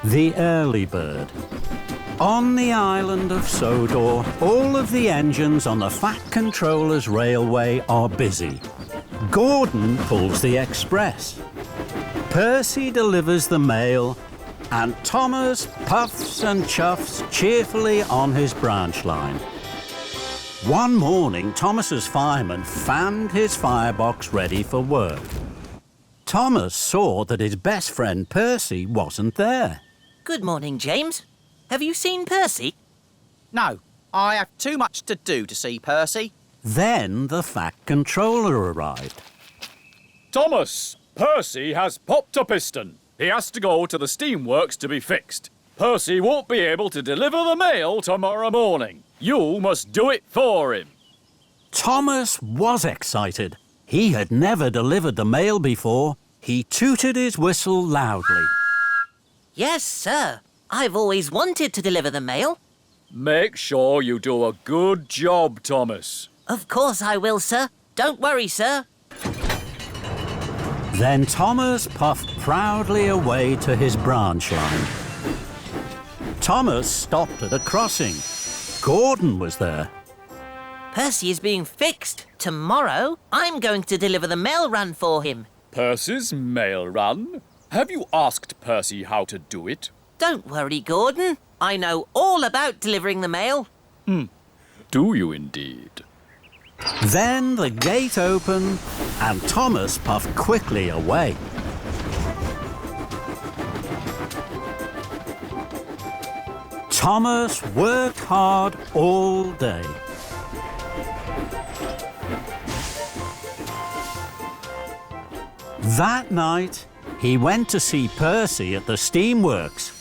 The early bird. On the island of Sodor, all of the engines on the Fat Controller's railway are busy. Gordon pulls the express. Percy delivers the mail, and Thomas puffs and chuffs cheerfully on his branch line. One morning, Thomas's fireman fanned his firebox ready for work. Thomas saw that his best friend Percy wasn't there. Good morning, James. Have you seen Percy? No, I have too much to do to see Percy. Then the Fat Controller arrived. Thomas, Percy has popped a piston. He has to go to the steamworks to be fixed. Percy won't be able to deliver the mail tomorrow morning. You must do it for him. Thomas was excited. He had never delivered the mail before. He tooted his whistle loudly. Yes, sir. I've always wanted to deliver the mail. Make sure you do a good job, Thomas. Of course I will, sir. Don't worry, sir. Then Thomas puffed proudly away to his branch line. Thomas stopped at a crossing. Gordon was there. Percy is being fixed. Tomorrow, I'm going to deliver the mail run for him. Percy's mail run? Have you asked Percy how to do it? Don't worry, Gordon. I know all about delivering the mail. Do you indeed? Then the gate opened and Thomas puffed quickly away. Thomas worked hard all day. That night, he went to see Percy at the steamworks.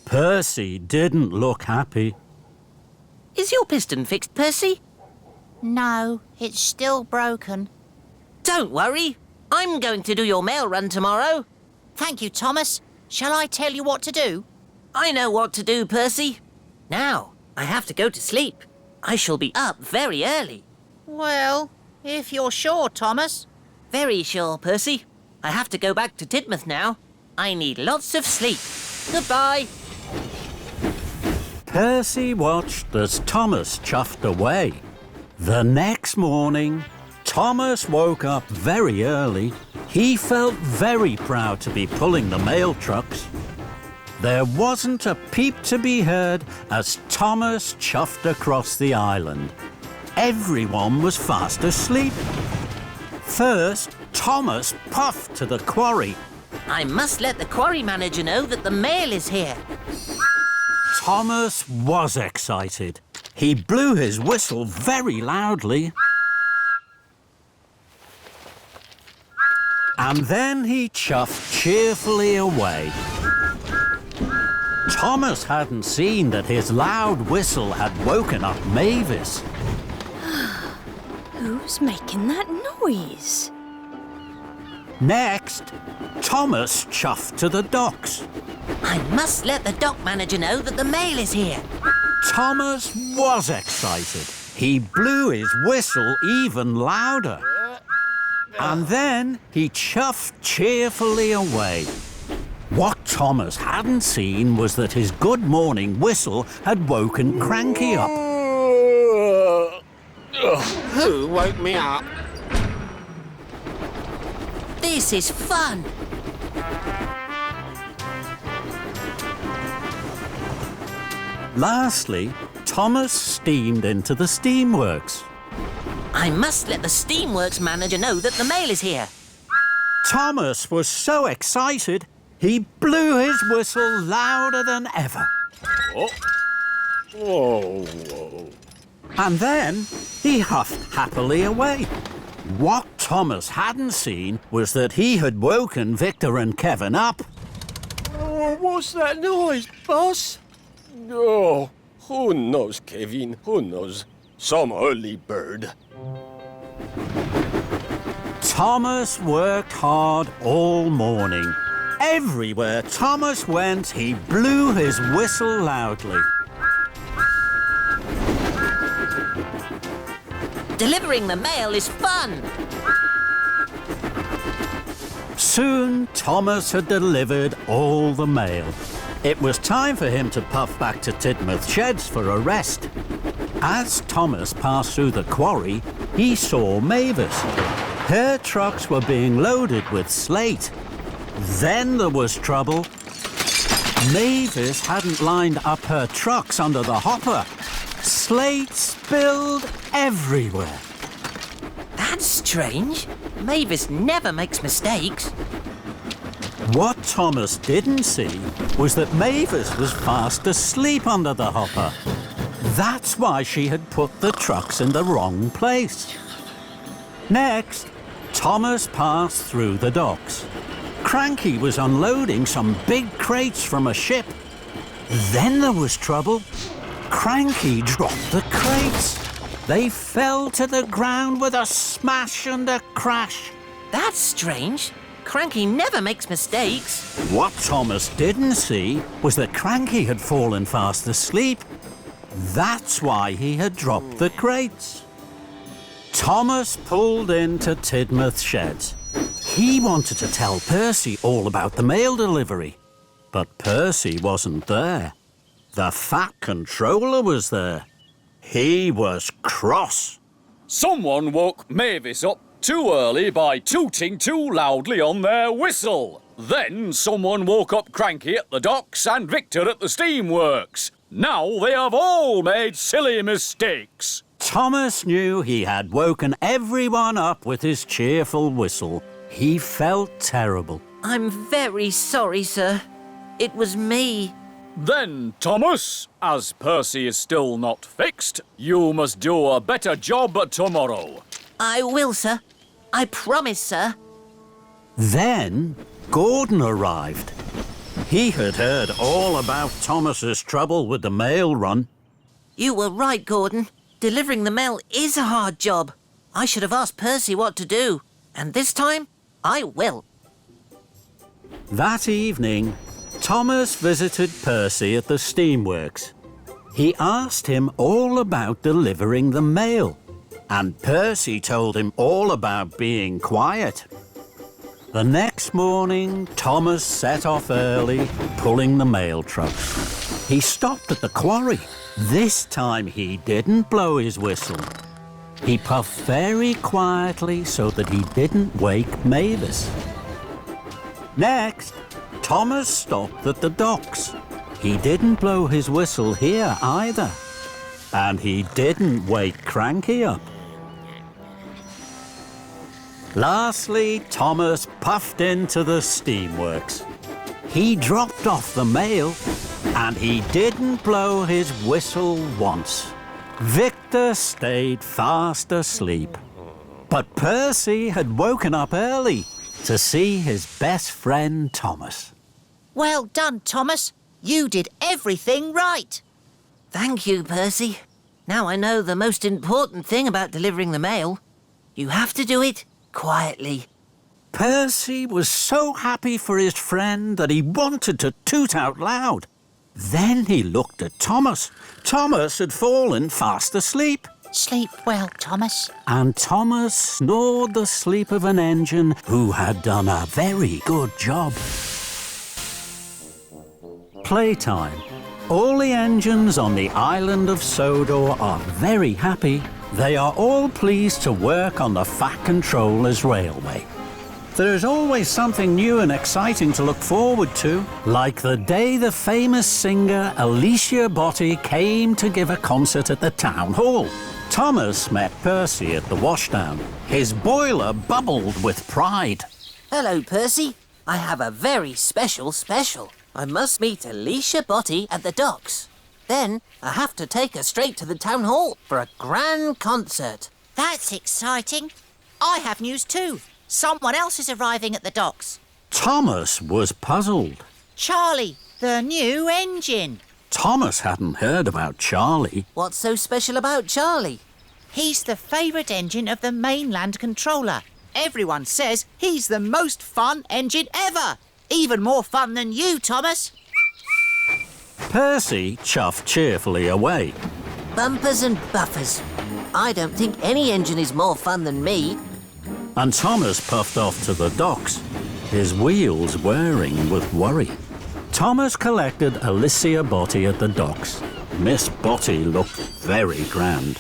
Percy didn't look happy. Is your piston fixed, Percy? No, it's still broken. Don't worry. I'm going to do your mail run tomorrow. Thank you, Thomas. Shall I tell you what to do? I know what to do, Percy. Now, I have to go to sleep. I shall be up very early. Well, if you're sure, Thomas. Very sure, Percy. I have to go back to Tidmouth now. I need lots of sleep. Goodbye. Percy watched as Thomas chuffed away. The next morning, Thomas woke up very early. He felt very proud to be pulling the mail trucks. There wasn't a peep to be heard as Thomas chuffed across the island. Everyone was fast asleep. First, Thomas puffed to the quarry. I must let the quarry manager know that the mail is here. Thomas was excited. He blew his whistle very loudly. And then he chuffed cheerfully away. Thomas hadn't seen that his loud whistle had woken up Mavis. Who's making that noise? Next, Thomas chuffed to the docks. I must let the dock manager know that the mail is here. Thomas was excited. He blew his whistle even louder. And then he chuffed cheerfully away. What Thomas hadn't seen was that his good morning whistle had woken Cranky up. Who woke me up? This is fun. Lastly, Thomas steamed into the steamworks. I must let the steamworks manager know that the mail is here. Thomas was so excited, he blew his whistle louder than ever. Whoa. And then he huffed happily away. What Thomas hadn't seen was that he had woken Victor and Kevin up. Oh, what's that noise, boss? Oh, who knows, Kevin? Who knows? Some early bird. Thomas worked hard all morning. Everywhere Thomas went, he blew his whistle loudly. Delivering the mail is fun. Soon, Thomas had delivered all the mail. It was time for him to puff back to Tidmouth Sheds for a rest. As Thomas passed through the quarry, he saw Mavis. Her trucks were being loaded with slate. Then there was trouble. Mavis hadn't lined up her trucks under the hopper. Slate spilled everywhere. That's strange. Mavis never makes mistakes. What Thomas didn't see was that Mavis was fast asleep under the hopper. That's why she had put the trucks in the wrong place. Next, Thomas passed through the docks. Cranky was unloading some big crates from a ship. Then there was trouble. Cranky dropped the crates. They fell to the ground with a smash and a crash. That's strange. Cranky never makes mistakes. What Thomas didn't see was that Cranky had fallen fast asleep. That's why he had dropped the crates. Thomas pulled into Tidmouth Sheds. He wanted to tell Percy all about the mail delivery. But Percy wasn't there. The Fat Controller was there. He was cross. Someone woke Mavis up too early by tooting too loudly on their whistle. Then someone woke up Cranky at the docks and Victor at the steamworks. Now they have all made silly mistakes. Thomas knew he had woken everyone up with his cheerful whistle. He felt terrible. I'm very sorry, sir. It was me. Then, Thomas, as Percy is still not fixed, you must do a better job tomorrow. I will, sir. I promise, sir. Then Gordon arrived. He had heard all about Thomas's trouble with the mail run. You were right, Gordon. Delivering the mail is a hard job. I should have asked Percy what to do. And this time, I will. That evening, Thomas visited Percy at the steamworks. He asked him all about delivering the mail, and Percy told him all about being quiet. The next morning, Thomas set off early, pulling the mail truck. He stopped at the quarry. This time he didn't blow his whistle. He puffed very quietly so that he didn't wake Mavis. Next, Thomas stopped at the docks. He didn't blow his whistle here either. And he didn't wake Cranky up. Lastly, Thomas puffed into the steamworks. He dropped off the mail, and he didn't blow his whistle once. Victor stayed fast asleep. But Percy had woken up early to see his best friend Thomas. Well done, Thomas. You did everything right. Thank you, Percy. Now I know the most important thing about delivering the mail. You have to do it quietly. Percy was so happy for his friend that he wanted to toot out loud. Then he looked at Thomas. Thomas had fallen fast asleep. Sleep well, Thomas. And Thomas snored the sleep of an engine who had done a very good job. Playtime. All the engines on the island of Sodor are very happy. They are all pleased to work on the Fat Controller's railway. There is always something new and exciting to look forward to, like the day the famous singer Alicia Botti came to give a concert at the town hall. Thomas met Percy at the washdown. His boiler bubbled with pride. Hello, Percy. I have a very special. I must meet Alicia Botti at the docks. Then I have to take her straight to the town hall for a grand concert. That's exciting. I have news too. Someone else is arriving at the docks. Thomas was puzzled. Charlie, the new engine. Thomas hadn't heard about Charlie. What's so special about Charlie? He's the favourite engine of the mainland controller. Everyone says he's the most fun engine ever. Even more fun than you, Thomas. Percy chuffed cheerfully away. Bumpers and buffers. I don't think any engine is more fun than me. And Thomas puffed off to the docks. his wheels whirring with worry. Thomas collected Alicia Botti at the docks. Miss Botti looked very grand.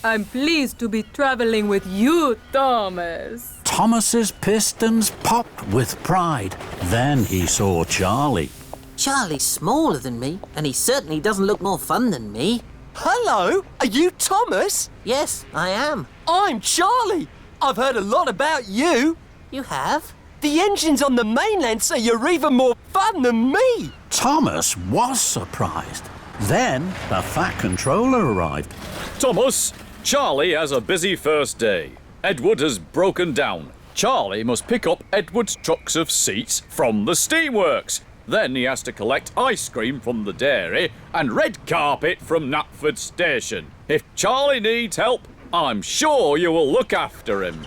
I'm pleased to be traveling with you, Thomas. Thomas's pistons popped with pride. Then he saw Charlie. Charlie's smaller than me, and he certainly doesn't look more fun than me. Hello, are you Thomas? Yes, I am. I'm Charlie. I've heard a lot about you. You have? The engines on the mainland say you're even more fun than me. Thomas was surprised. Then the Fat Controller arrived. Thomas, Charlie has a busy first day. Edward has broken down. Charlie must pick up Edward's trucks of seats from the steamworks. Then he has to collect ice cream from the dairy and red carpet from Knapford Station. If Charlie needs help, I'm sure you will look after him.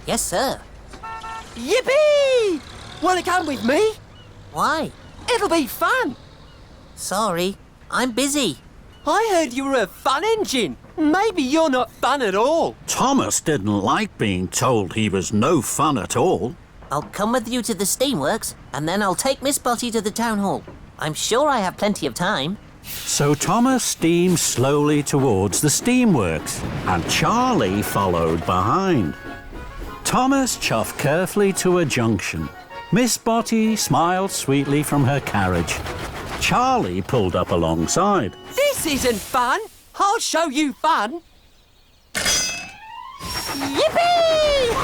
Yes, sir. Yippee! Want to come with me? Why? It'll be fun. Sorry, I'm busy. I heard you were a fun engine. Maybe you're not fun at all. Thomas didn't like being told he was no fun at all. I'll come with you to the steamworks, and then I'll take Miss Botti to the town hall. I'm sure I have plenty of time. So Thomas steamed slowly towards the steamworks, and Charlie followed behind. Thomas chuffed carefully to a junction. Miss Botti smiled sweetly from her carriage. Charlie pulled up alongside. This isn't fun. I'll show you fun. Yippee!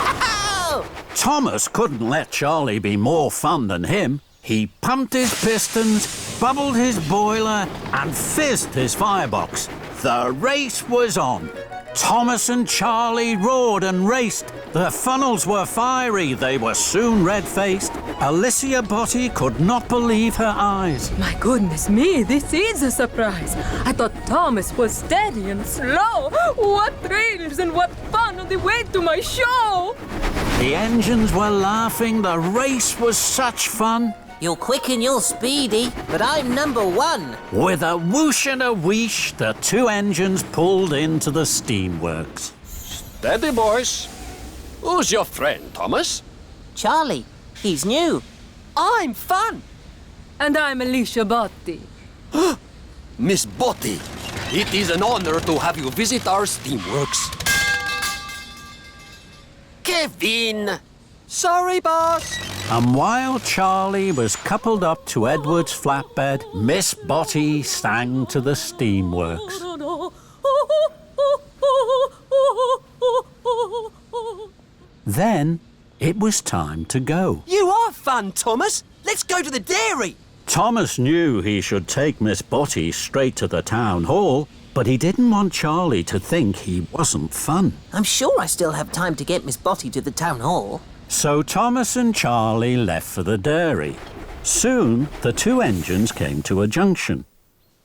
Thomas couldn't let Charlie be more fun than him. He pumped his pistons, bubbled his boiler, and fizzed his firebox. The race was on. Thomas and Charlie roared and raced. Their funnels were fiery. They were soon red-faced. Alicia Botti could not believe her eyes. My goodness me, this is a surprise. I thought Thomas was steady and slow. What thrills and what fun on the way to my show! The engines were laughing. The race was such fun. You're quick and you're speedy, but I'm number one. With a whoosh and a wheesh, the two engines pulled into the steamworks. Steady, boys. Who's your friend, Thomas? Charlie, he's new. I'm fun. And I'm Alicia Botti. Miss Botti, it is an honor to have you visit our steamworks. Kevin! Sorry, boss. And while Charlie was coupled up to Edward's flatbed, Miss Botti sang to the steamworks. Then it was time to go. You are fun, Thomas. Let's go to the dairy. Thomas knew he should take Miss Botti straight to the town hall, but he didn't want Charlie to think he wasn't fun. I'm sure I still have time to get Miss Botti to the town hall. So Thomas and Charlie left for the dairy. Soon, the two engines came to a junction.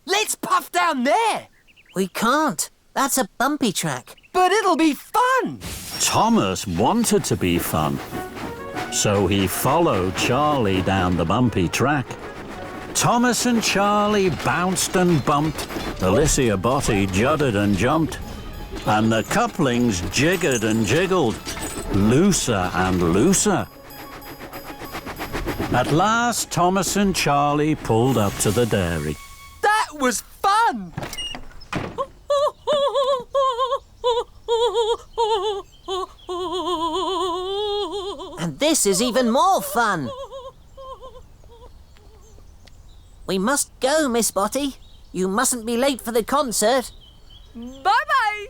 Let's puff down there. We can't. That's a bumpy track. But it'll be fun. Thomas wanted to be fun, so he followed Charlie down the bumpy track. Thomas and Charlie bounced and bumped. Alicia Botti judded and jumped. And the couplings jiggered and jiggled, looser and looser. At last, Thomas and Charlie pulled up to the dairy. That was fun. And this is even more fun. We must go, Miss Botti. You mustn't be late for the concert. Bye-bye!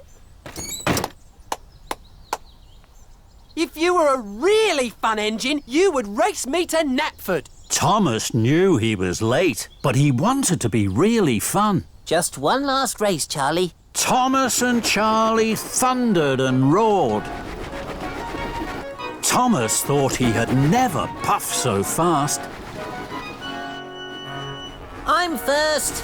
If you were a really fun engine, you would race me to Knapford. Thomas knew he was late, but he wanted to be really fun. Just one last race, Charlie. Thomas and Charlie thundered and roared. Thomas thought he had never puffed so fast. I'm first.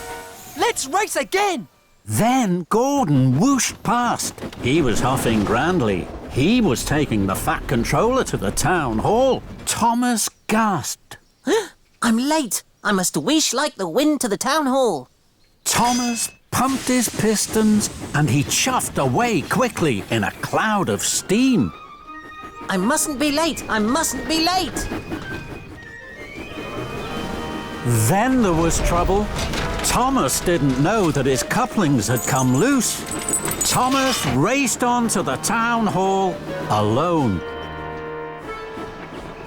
Let's race again. Then Gordon whooshed past. He was huffing grandly. He was taking the Fat Controller to the town hall. Thomas gasped. I'm late. I must whoosh like the wind to the town hall. Thomas pumped his pistons and he chuffed away quickly in a cloud of steam. I mustn't be late. I mustn't be late. Then there was trouble. Thomas didn't know that his couplings had come loose. Thomas raced on to the town hall alone.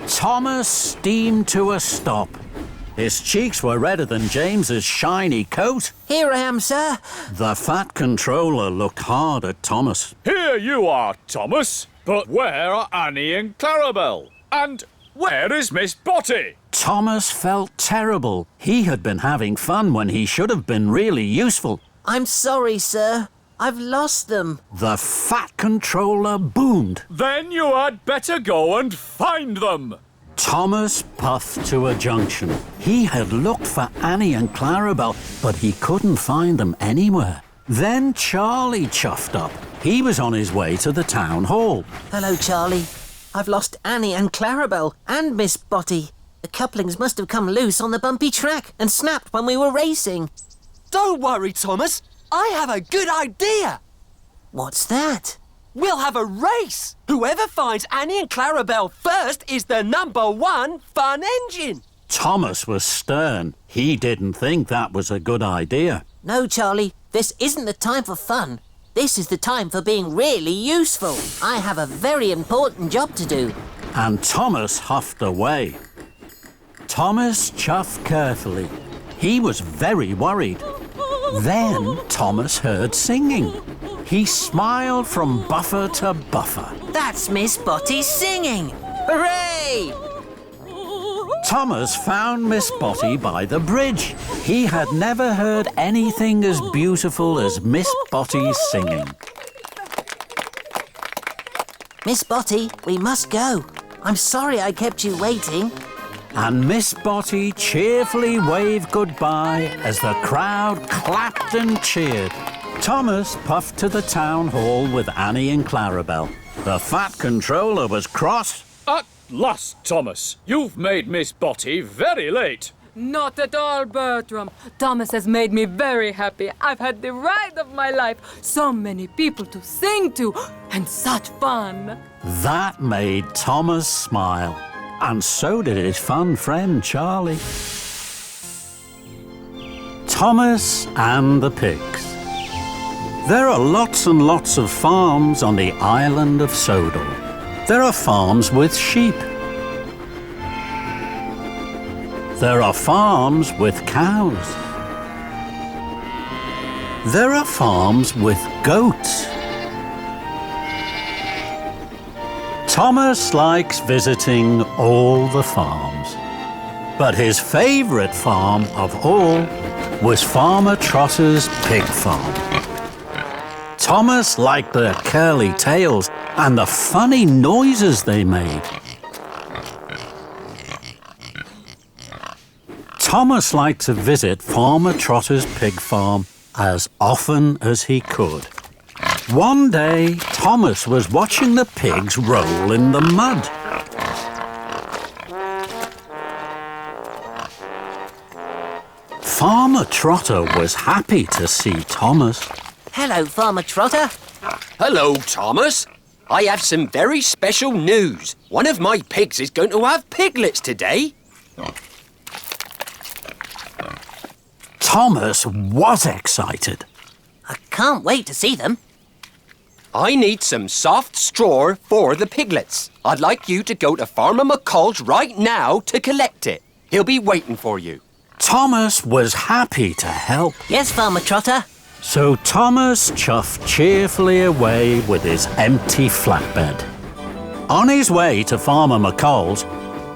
Thomas steamed to a stop. His cheeks were redder than James's shiny coat. Here I am, sir. The Fat Controller looked hard at Thomas. Here you are, Thomas. But where are Annie and Clarabelle? And where is Miss Botty? Thomas felt terrible. He had been having fun when he should have been really useful. I'm sorry, sir. I've lost them. The Fat Controller boomed. Then you had better go and find them. Thomas puffed to a junction. He had looked for Annie and Clarabelle, but he couldn't find them anywhere. Then Charlie chuffed up. He was on his way to the town hall. Hello, Charlie. I've lost Annie and Clarabelle and Miss Botty. The couplings must have come loose on the bumpy track and snapped when we were racing. Don't worry, Thomas. I have a good idea. What's that? We'll have a race. Whoever finds Annie and Clarabelle first is the #1 fun engine. Thomas was stern. He didn't think that was a good idea. No, Charlie. This isn't the time for fun. This is the time for being really useful. I have a very important job to do. And Thomas huffed away. Thomas chuffed carefully. He was very worried. Then Thomas heard singing. He smiled from buffer to buffer. That's Miss Botty singing! Hooray! Thomas found Miss Botty by the bridge. He had never heard anything as beautiful as Miss Botty's singing. Miss Botty, we must go. I'm sorry I kept you waiting. And Miss Botty cheerfully waved goodbye as the crowd clapped and cheered. Thomas puffed to the town hall with Annie and Clarabelle. The Fat Controller was cross. At last, Thomas. You've made Miss Botty very late. Not at all, Bertram. Thomas has made me very happy. I've had the ride of my life. So many people to sing to, and such fun. That made Thomas smile. And so did his fun friend, Charlie. Thomas and the pigs. There are lots and lots of farms on the island of Sodor. There are farms with sheep. There are farms with cows. There are farms with goats. Thomas likes visiting all the farms. But his favourite farm of all was Farmer Trotter's pig farm. Thomas liked their curly tails and the funny noises they made. Thomas liked to visit Farmer Trotter's pig farm as often as he could. One day, Thomas was watching the pigs roll in the mud. Farmer Trotter was happy to see Thomas. Hello, Farmer Trotter. Hello, Thomas. I have some very special news. One of my pigs is going to have piglets today. Thomas was excited. I can't wait to see them. I need some soft straw for the piglets. I'd like you to go to Farmer McCall's right now to collect it. He'll be waiting for you. Thomas was happy to help. Yes, Farmer Trotter. So Thomas chuffed cheerfully away with his empty flatbed. On his way to Farmer McCall's,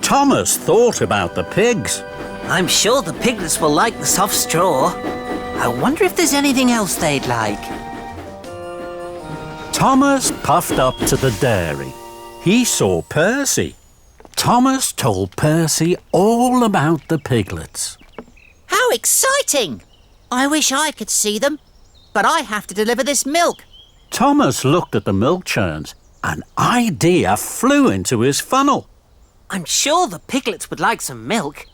Thomas thought about the pigs. I'm sure the piglets will like the soft straw. I wonder if there's anything else they'd like. Thomas puffed up to the dairy. He saw Percy. Thomas told Percy all about the piglets. How exciting! I wish I could see them, but I have to deliver this milk. Thomas looked at the milk churns. An idea flew into his funnel. I'm sure the piglets would like some milk.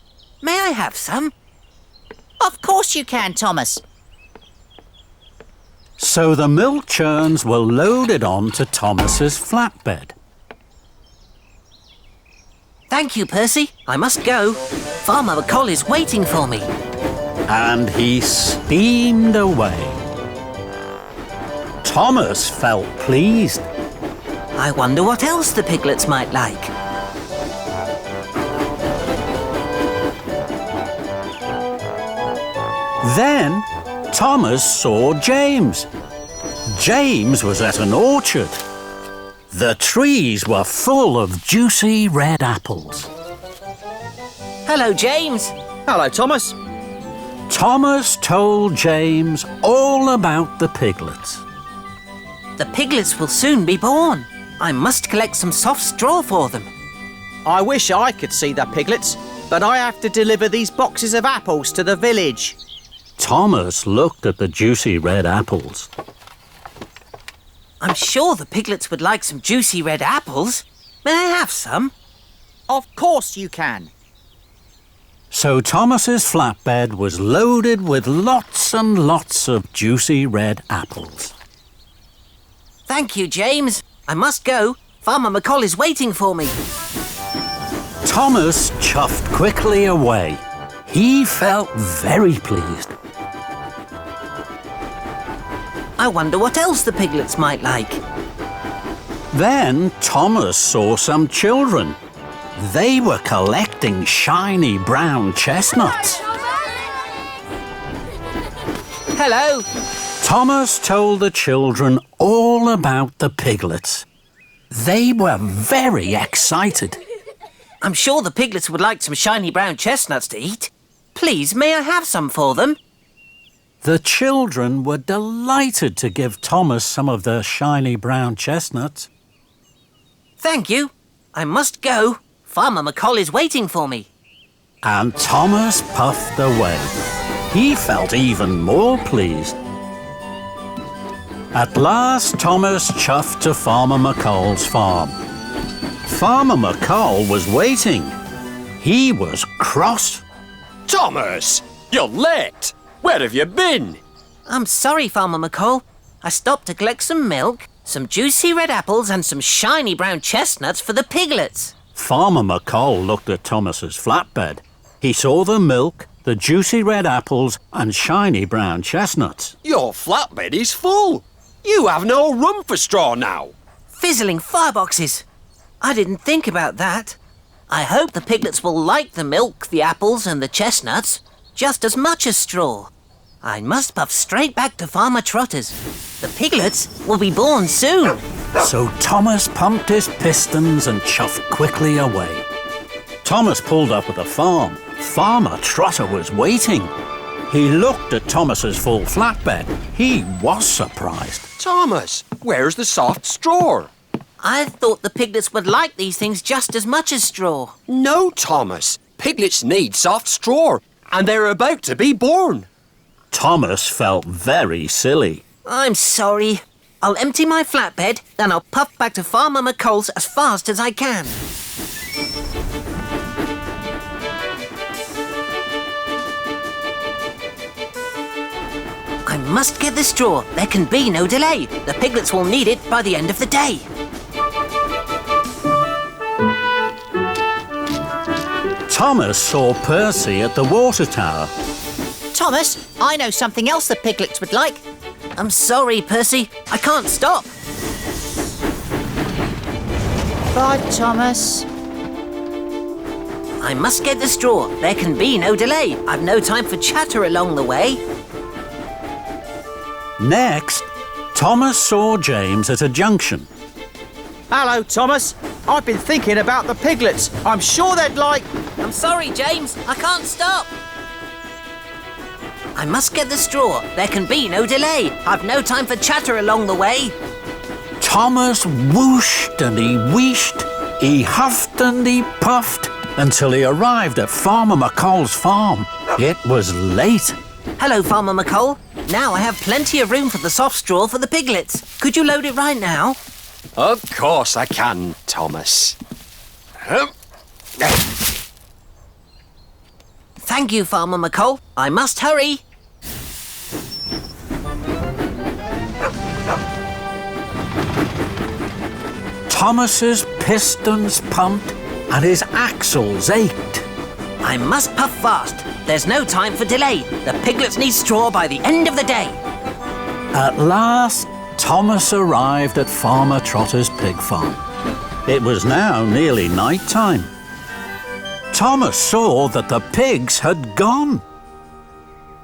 May I have some? Of course you can, Thomas. So the milk churns were loaded onto Thomas's flatbed. Thank you, Percy. I must go. Farmer McColl is waiting for me. And he steamed away. Thomas felt pleased. I wonder what else the piglets might like. Then Thomas saw James. James was at an orchard. The trees were full of juicy red apples. Hello, James. Hello, Thomas. Thomas told James all about the piglets. The piglets will soon be born. I must collect some soft straw for them. I wish I could see the piglets, but I have to deliver these boxes of apples to the village. Thomas looked at the juicy red apples. I'm sure the piglets would like some juicy red apples. May I have some? Of course you can. So Thomas's flatbed was loaded with lots and lots of juicy red apples. Thank you, James. I must go. Farmer McColl is waiting for me. Thomas chuffed quickly away. He felt very pleased. I wonder what else the piglets might like. Then Thomas saw some children. They were collecting shiny brown chestnuts. Hello. Thomas told the children all about the piglets. They were very excited. I'm sure the piglets would like some shiny brown chestnuts to eat. Please, may I have some for them? The children were delighted to give Thomas some of their shiny brown chestnuts. Thank you. I must go. Farmer McColl is waiting for me. And Thomas puffed away. He felt even more pleased. At last, Thomas chuffed to Farmer McColl's farm. Farmer McColl was waiting. He was cross. Thomas, you're late. Where have you been? I'm sorry, Farmer McColl. I stopped to collect some milk, some juicy red apples and some shiny brown chestnuts for the piglets. Farmer McColl looked at Thomas's flatbed. He saw the milk, the juicy red apples and shiny brown chestnuts. Your flatbed is full. You have no room for straw now. Fizzling fireboxes. I didn't think about that. I hope the piglets will like the milk, the apples and the chestnuts just as much as straw. I must puff straight back to Farmer Trotter's. The piglets will be born soon. So Thomas pumped his pistons and chuffed quickly away. Thomas pulled up at the farm. Farmer Trotter was waiting. He looked at Thomas's full flatbed. He was surprised. Thomas, where's the soft straw? I thought the piglets would like these things just as much as straw. No, Thomas. Piglets need soft straw, and they're about to be born. Thomas felt very silly. I'm sorry. I'll empty my flatbed, then I'll puff back to Farmer McColl's as fast as I can. I must get the straw. There can be no delay. The piglets will need it by the end of the day. Thomas saw Percy at the water tower. Thomas, I know something else the piglets would like. I'm sorry, Percy. I can't stop. Bye, Thomas. I must get the straw. There can be no delay. I've no time for chatter along the way. Next, Thomas saw James at a junction. Hello, Thomas. I've been thinking about the piglets. I'm sure they'd like... I'm sorry, James. I can't stop. I must get the straw. There can be no delay. I've no time for chatter along the way. Thomas whooshed and he wheeshed. He huffed and he puffed until he arrived at Farmer McColl's farm. It was late. Hello, Farmer McColl. Now I have plenty of room for the soft straw for the piglets. Could you load it right now? Of course I can, Thomas. Thank you, Farmer McColl. I must hurry. Thomas's pistons pumped and his axles ached. I must puff fast. There's no time for delay. The piglets need straw by the end of the day. At last, Thomas arrived at Farmer Trotter's pig farm. It was now nearly night time. Thomas saw that the pigs had gone.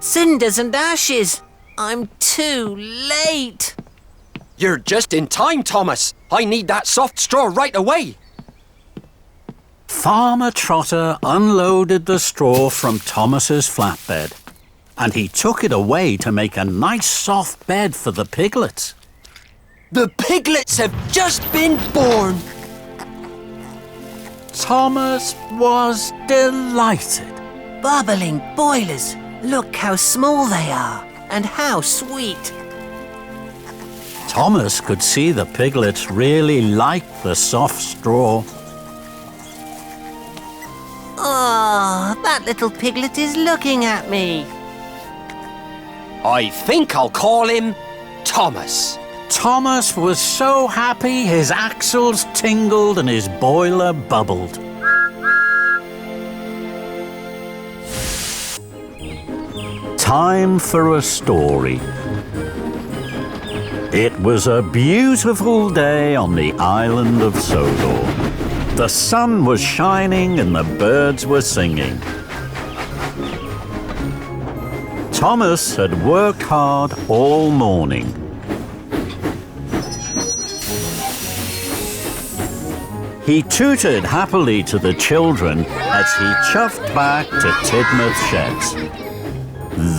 Cinders and ashes. I'm too late. You're just in time, Thomas. I need that soft straw right away. Farmer Trotter unloaded the straw from Thomas's flatbed, and he took it away to make a nice soft bed for the piglets. The piglets have just been born. Thomas was delighted. Bubbling boilers. Look how small they are and how sweet. Thomas could see the piglets really liked the soft straw. Oh, that little piglet is looking at me. I think I'll call him Thomas. Thomas was so happy his axles tingled and his boiler bubbled. Time for a story. It was a beautiful day on the Island of Sodor. The sun was shining and the birds were singing. Thomas had worked hard all morning. He tooted happily to the children as he chuffed back to Tidmouth Sheds.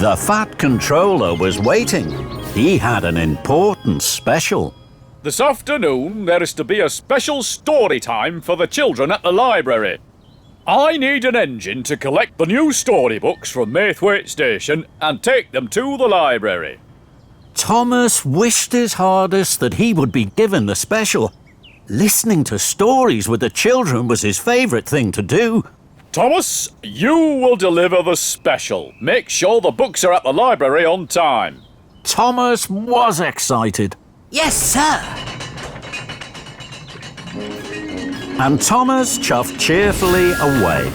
The Fat Controller was waiting. He had an important special. This afternoon, there is to be a special story time for the children at the library. I need an engine to collect the new storybooks from Maithwaite Station and take them to the library. Thomas wished his hardest that he would be given the special. Listening to stories with the children was his favourite thing to do. Thomas, you will deliver the special. Make sure the books are at the library on time. Thomas was excited. Yes, sir. And Thomas chuffed cheerfully away.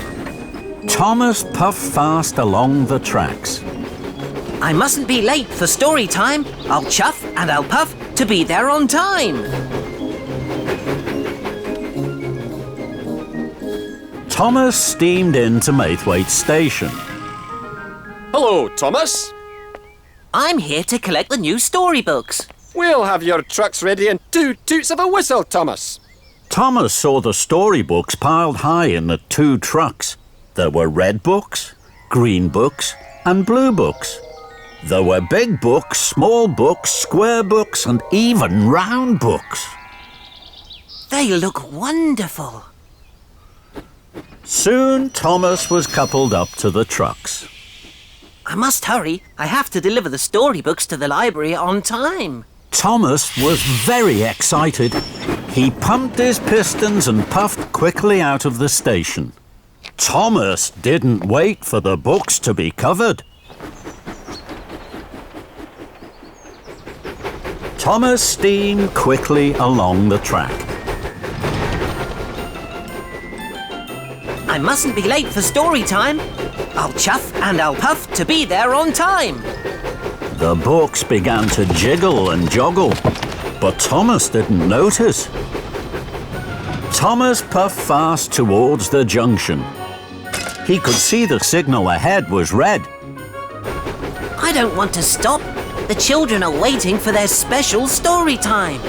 Thomas puffed fast along the tracks. I mustn't be late for story time. I'll chuff and I'll puff to be there on time. Thomas steamed into Maithwaite Station. Hello, Thomas. I'm here to collect the new storybooks. We'll have your trucks ready in 2 toots of a whistle, Thomas. Thomas saw the storybooks piled high in the 2 trucks. There were red books, green books, and blue books. There were big books, small books, square books, and even round books. They look wonderful. Soon Thomas was coupled up to the trucks. I must hurry. I have to deliver the storybooks to the library on time. Thomas was very excited. He pumped his pistons and puffed quickly out of the station. Thomas didn't wait for the books to be covered. Thomas steamed quickly along the track. I mustn't be late for story time. I'll chuff and I'll puff to be there on time. The books began to jiggle and joggle, but Thomas didn't notice. Thomas puffed fast towards the junction. He could see the signal ahead was red. I don't want to stop. The children are waiting for their special story time.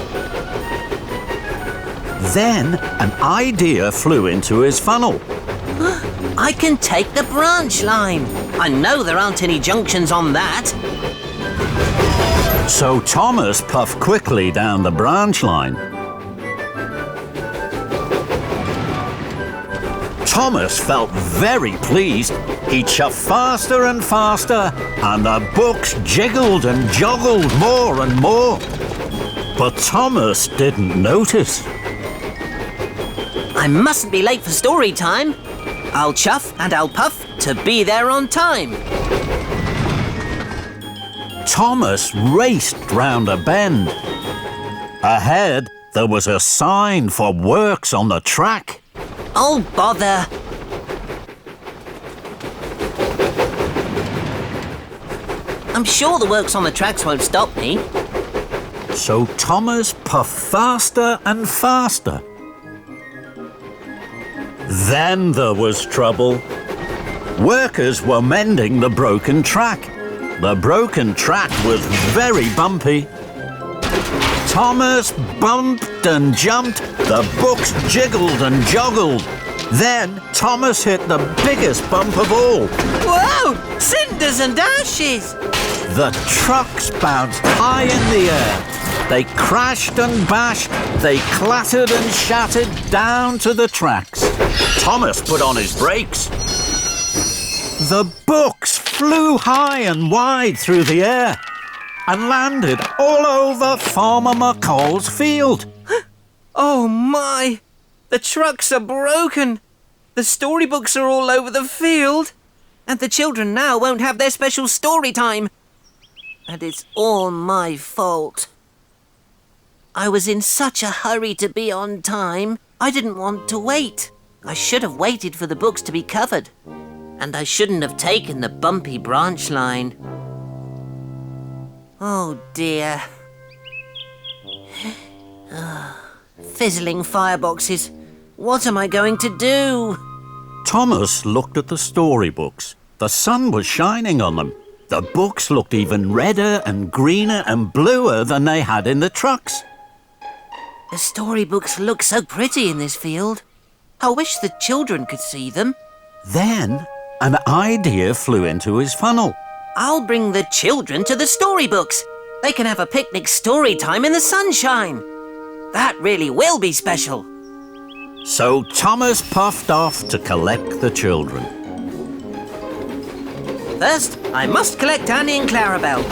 Then an idea flew into his funnel. I can take the branch line. I know there aren't any junctions on that. So Thomas puffed quickly down the branch line. Thomas felt very pleased. He chuffed faster and faster, and the books jiggled and joggled more and more. But Thomas didn't notice. I mustn't be late for story time. I'll chuff and I'll puff to be there on time. Thomas raced round a bend. Ahead, there was a sign for works on the track. Oh, bother! I'm sure the works on the tracks won't stop me. So Thomas puffed faster and faster. Then there was trouble. Workers were mending the broken track. The broken track was very bumpy. Thomas bumped and jumped. The books jiggled and joggled. Then Thomas hit the biggest bump of all. Whoa! Cinders and ashes! The trucks bounced high in the air. They crashed and bashed. They clattered and shattered down to the tracks. Thomas put on his brakes. The books flew high and wide through the air and landed all over Farmer McColl's field. Oh my! The trucks are broken. The storybooks are all over the field. And the children now won't have their special story time. And it's all my fault. I was in such a hurry to be on time. I didn't want to wait. I should have waited for the books to be covered. And I shouldn't have taken the bumpy branch line. Oh dear. Fizzling fireboxes. What am I going to do? Thomas looked at the storybooks. The sun was shining on them. The books looked even redder and greener and bluer than they had in the trucks. The storybooks look so pretty in this field. I wish the children could see them. Then an idea flew into his funnel. I'll bring the children to the storybooks. They can have a picnic story time in the sunshine. That really will be special. So Thomas puffed off to collect the children. First, I must collect Annie and Clarabelle.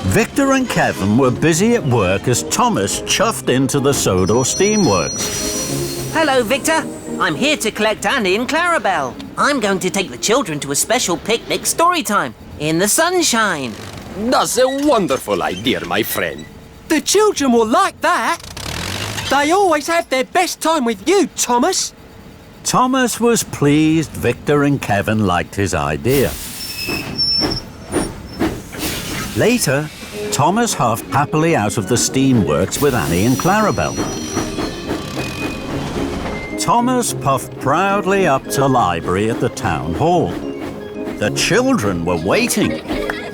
Victor and Kevin were busy at work as Thomas chuffed into the Sodor steamworks. Hello, Victor. I'm here to collect Annie and Clarabelle. I'm going to take the children to a special picnic story time in the sunshine. That's a wonderful idea, my friend. The children will like that. They always have their best time with you, Thomas. Thomas was pleased Victor and Kevin liked his idea. Later, Thomas huffed happily out of the steamworks with Annie and Clarabelle. Thomas puffed proudly up to the library at the town hall. The children were waiting.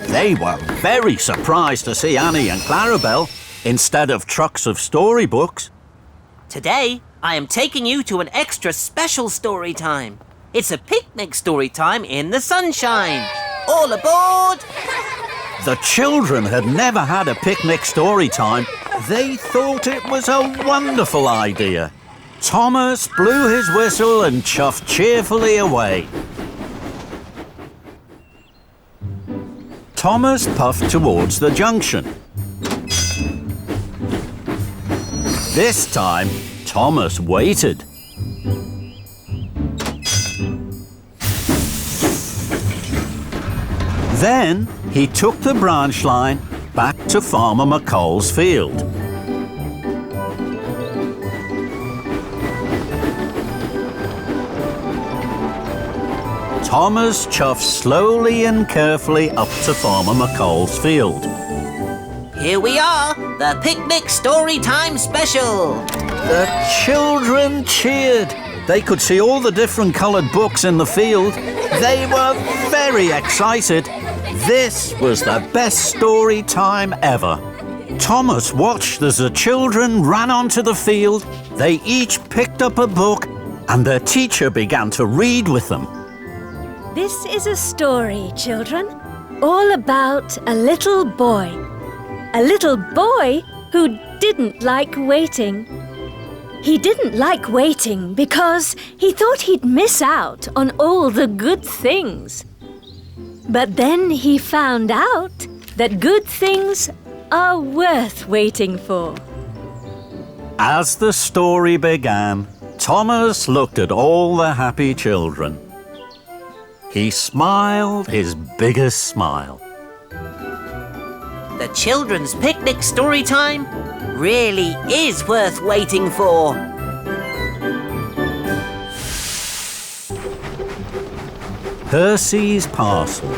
They were very surprised to see Annie and Clarabelle instead of trucks of storybooks. Today, I am taking you to an extra special story time. It's a picnic story time in the sunshine. All aboard! The children had never had a picnic story time. They thought it was a wonderful idea. Thomas blew his whistle and chuffed cheerfully away. Thomas puffed towards the junction. This time, Thomas waited. Then he took the branch line back to Farmer McColl's field. Thomas chuffed slowly and carefully up to Farmer McColl's field. Here we are, the picnic story time special. The children cheered. They could see all the different coloured books in the field. They were very excited. This was the best story time ever. Thomas watched as the children ran onto the field. They each picked up a book and their teacher began to read with them. This is a story, children, all about a little boy. A little boy who didn't like waiting. He didn't like waiting because he thought he'd miss out on all the good things. But then he found out that good things are worth waiting for. As the story began, Thomas looked at all the happy children. He smiled his biggest smile. The children's picnic story time really is worth waiting for. Percy's Parcel.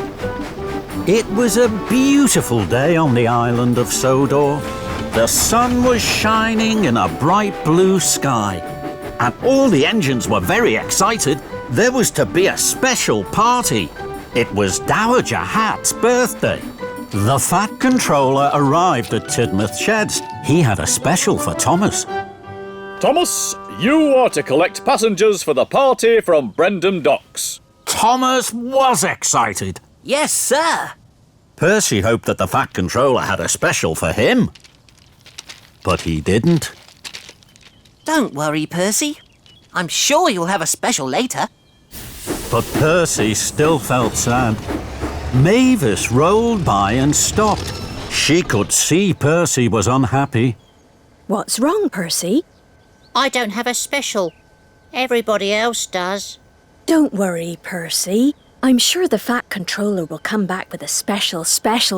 It was a beautiful day on the island of Sodor. The sun was shining in a bright blue sky, and all the engines were very excited. There was to be a special party. It was Dowager Hatt's birthday. The Fat Controller arrived at Tidmouth Sheds. He had a special for Thomas. Thomas, you are to collect passengers for the party from Brendam Docks. Thomas was excited. Yes, sir. Percy hoped that the Fat Controller had a special for him. But he didn't. Don't worry, Percy. I'm sure you'll have a special later. But Percy still felt sad. Mavis rolled by and stopped. She could see Percy was unhappy. What's wrong, Percy? I don't have a special. Everybody else does. Don't worry, Percy. I'm sure the Fat Controller will come back with a special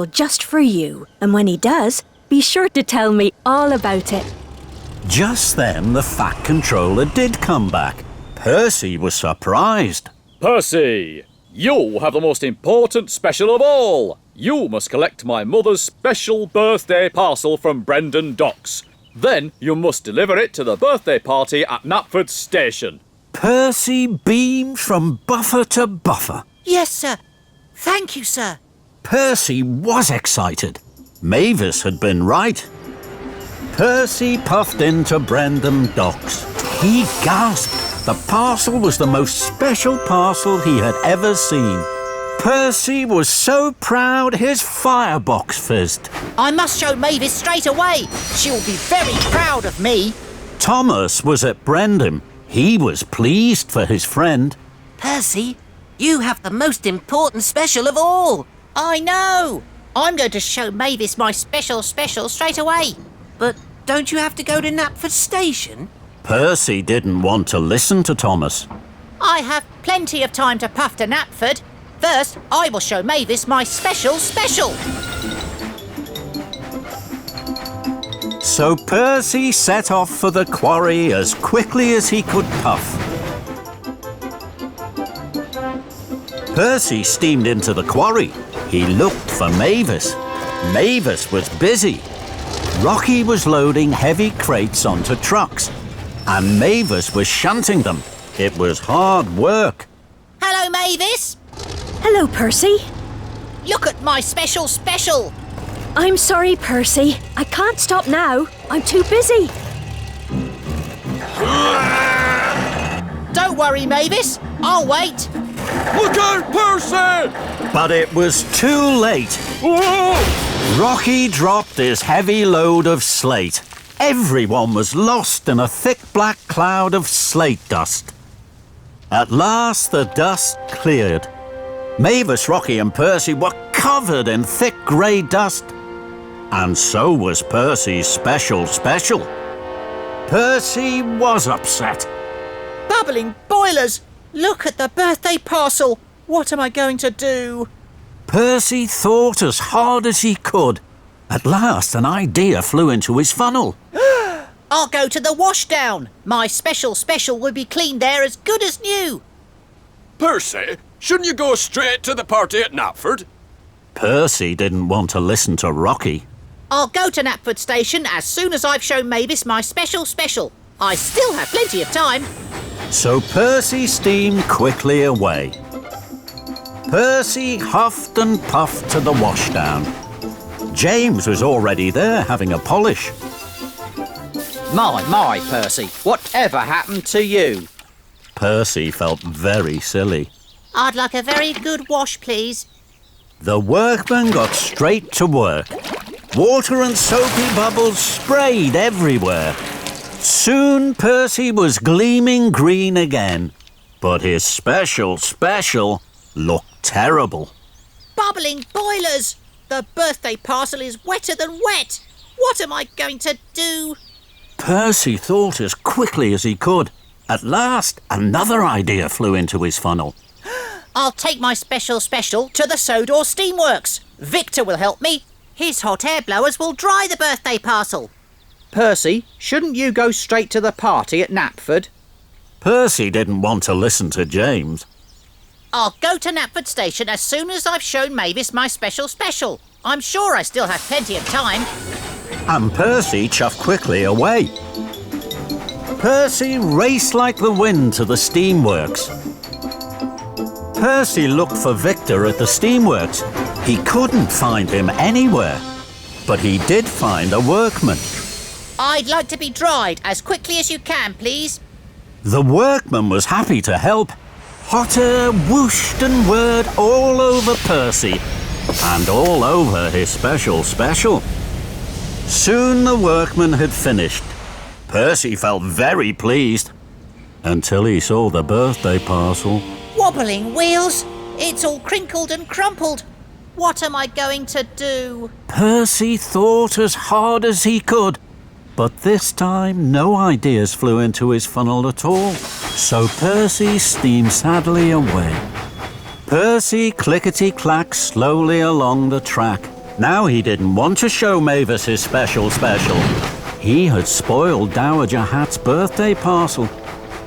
just for you. And when he does, be sure to tell me all about it. Just then, the Fat Controller did come back. Percy was surprised. Percy, you have the most important special of all. You must collect my mother's special birthday parcel from Brendam Docks. Then you must deliver it to the birthday party at Knapford Station. Percy beamed from buffer to buffer. Yes, sir. Thank you, sir. Percy was excited. Mavis had been right. Percy puffed into Brendam Docks. He gasped. The parcel was the most special parcel he had ever seen. Percy was so proud his firebox fizzed. I must show Mavis straight away. She'll be very proud of me. Thomas was at Brendam. He was pleased for his friend. Percy, you have the most important special of all. I know. I'm going to show Mavis my special straight away. But don't you have to go to Knapford Station? Percy didn't want to listen to Thomas. I have plenty of time to puff to Knapford. First, I will show Mavis my special. So Percy set off for the quarry as quickly as he could puff. Percy steamed into the quarry. He looked for Mavis. Mavis was busy. Rocky was loading heavy crates onto trucks, and Mavis was shunting them. It was hard work. Hello, Mavis. Hello, Percy. Look at my special. I'm sorry, Percy. I can't stop now. I'm too busy. Don't worry, Mavis. I'll wait. Look out, Percy! But it was too late. Rocky dropped his heavy load of slate. Everyone was lost in a thick black cloud of slate dust. At last, the dust cleared. Mavis, Rocky and Percy were covered in thick grey dust. And so was Percy's special. Percy was upset. Bubbling boilers. Look at the birthday parcel. What am I going to do? Percy thought as hard as he could. At last, an idea flew into his funnel. I'll go to the washdown. My special will be cleaned there as good as new. Percy, shouldn't you go straight to the party at Knapford? Percy didn't want to listen to Rocky. I'll go to Knapford Station as soon as I've shown Mavis my special. I still have plenty of time. So Percy steamed quickly away. Percy huffed and puffed to the washdown. James was already there having a polish. My, Percy, whatever happened to you? Percy felt very silly. I'd like a very good wash, please. The workmen got straight to work. Water and soapy bubbles sprayed everywhere. Soon Percy was gleaming green again, but his special looked terrible. Bubbling boilers! The birthday parcel is wetter than wet. What am I going to do? Percy thought as quickly as he could. At last, another idea flew into his funnel. I'll take my special to the Sodor Steamworks. Victor will help me. His hot air blowers will dry the birthday parcel. Percy, shouldn't you go straight to the party at Knapford? Percy didn't want to listen to James. I'll go to Knapford Station as soon as I've shown Mavis my special. I'm sure I still have plenty of time. And Percy chuffed quickly away. Percy raced like the wind to the steamworks. Percy looked for Victor at the steamworks. He couldn't find him anywhere, but he did find a workman. I'd like to be dried as quickly as you can, please. The workman was happy to help. Hotter whooshed and whirred all over Percy and all over his special. Soon the workman had finished. Percy felt very pleased until he saw the birthday parcel. Wobbling wheels! It's all crinkled and crumpled. What am I going to do? Percy thought as hard as he could, but this time no ideas flew into his funnel at all. So Percy steamed sadly away. Percy clickety-clacked slowly along the track. Now he didn't want to show Mavis his special. He had spoiled Dowager Hatt's birthday parcel.